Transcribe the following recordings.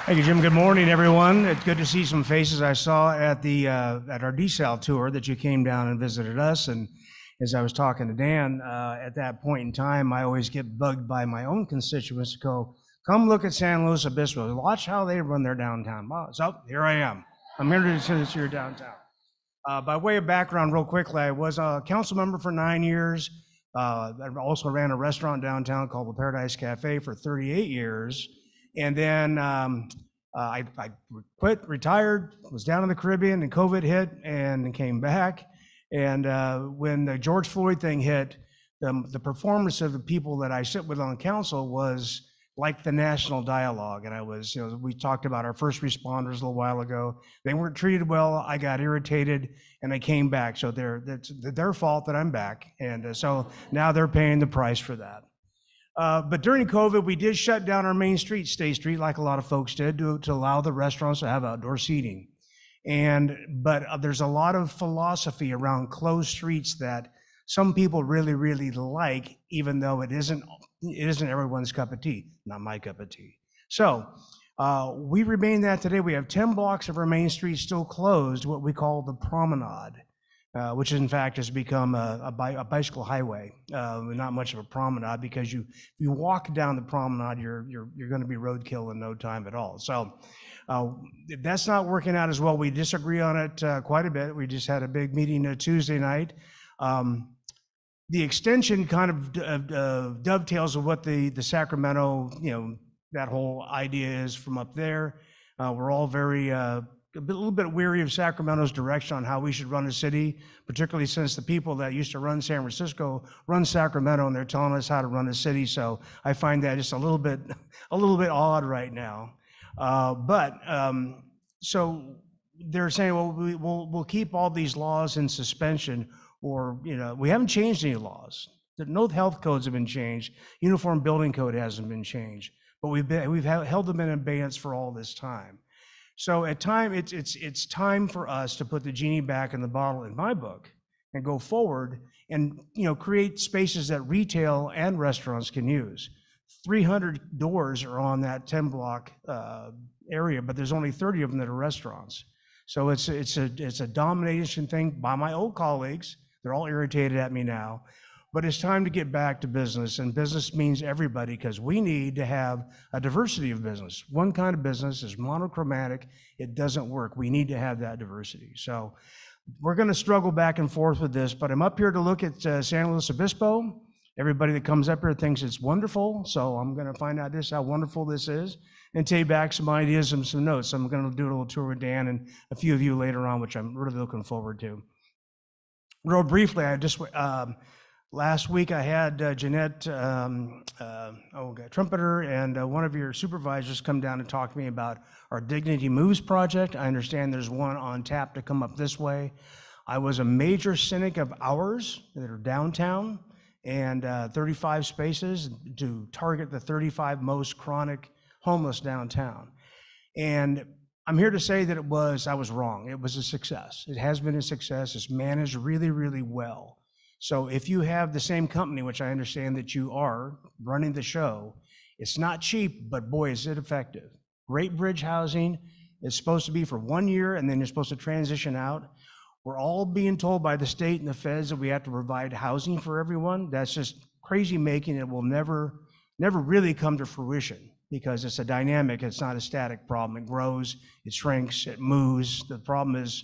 Thank you, Jim. Good morning, everyone. It's good to see some faces I saw at our DSAL tour that you came down and visited us. And as I was talking to Dan, at that point in time, I always get bugged by my own constituents to go, come look at San Luis Obispo. Watch how they run their downtown. So here I am. I'm here to see your downtown. By way of background, real quickly, I was a council member for 9 years. I also ran a restaurant downtown called the Paradise Cafe for 38 years. And then I quit, retired, was down in the Caribbean, and COVID hit, and came back. And when the George Floyd thing hit, the performance of the people that I sit with on council was like the national dialogue. And I was, we talked about our first responders a little while ago. They weren't treated well. I got irritated, and I came back. So it's their fault that I'm back. And so now they're paying the price for that. But during COVID, we did shut down our main street, State Street, like a lot of folks did, to allow the restaurants to have outdoor seating. But there's a lot of philosophy around closed streets that some people really, really like, even though it isn't everyone's cup of tea, not my cup of tea. So we remain that today. We have 10 blocks of our main street still closed, what we call the promenade. Which in fact has become a bicycle highway, not much of a promenade, because if you walk down the promenade, you're going to be roadkill in no time at all. So that's not working out as well. We disagree on it quite a bit. We just had a big meeting Tuesday night. The extension kind of dovetails with what the Sacramento, that whole idea is from up there. We're all very a little bit weary of Sacramento's direction on how we should run a city, particularly since the people that used to run San Francisco run Sacramento, and they're telling us how to run a city. So I find that just a little bit odd right now. So they're saying, well, we'll keep all these laws in suspension, or we haven't changed any laws. No health codes have been changed. Uniform building code hasn't been changed, but we've held them in abeyance for all this time. So it's time for us to put the genie back in the bottle, in my book, and go forward and create spaces that retail and restaurants can use. 300 doors are on that 10 block area, but there's only 30 of them that are restaurants. So it's a domination thing by my old colleagues. They're all irritated at me now. But it's time to get back to business, and business means everybody, because we need to have a diversity of business. One kind of business is monochromatic. It doesn't work. We need to have that diversity. So we're going to struggle back and forth with this, but I'm up here to look at San Luis Obispo. Everybody that comes up here thinks it's wonderful, so I'm going to find out how wonderful this is and take back some ideas and some notes. I'm going to do a little tour with Dan and a few of you later on, which I'm really looking forward to. Real briefly, last week I had Jeanette Trumpeter and one of your supervisors come down and talk to me about our Dignity Moves project. I understand there's one on tap to come up this way. I was a major cynic of ours that are downtown, and 35 spaces to target the 35 most chronic homeless downtown. And I'm here to say that I was wrong. It was a success. It has been a success. It's managed really, really well. So if you have the same company, which I understand that you are, running the show, it's not cheap, but boy, is it effective. Great bridge housing. It's supposed to be for 1 year, and then you're supposed to transition out. We're all being told by the state and the feds that we have to provide housing for everyone. That's just crazy making. It will never really come to fruition, because it's a dynamic. It's not a static problem. It grows, it shrinks, it moves. The problem is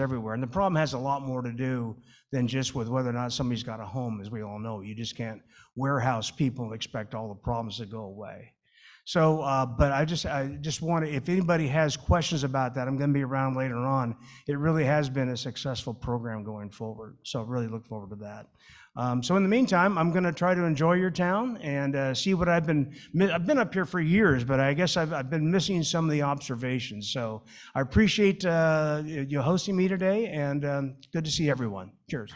everywhere. And the problem has a lot more to do than just with whether or not somebody's got a home, as we all know. You just can't warehouse people and expect all the problems to go away. So, but I just want to, if anybody has questions about that, I'm going to be around later on. It really has been a successful program going forward. So I really look forward to that. So in the meantime, I'm going to try to enjoy your town and see what I've been up here for years, but I guess I've been missing some of the observations. So I appreciate you hosting me today, and good to see everyone. Cheers.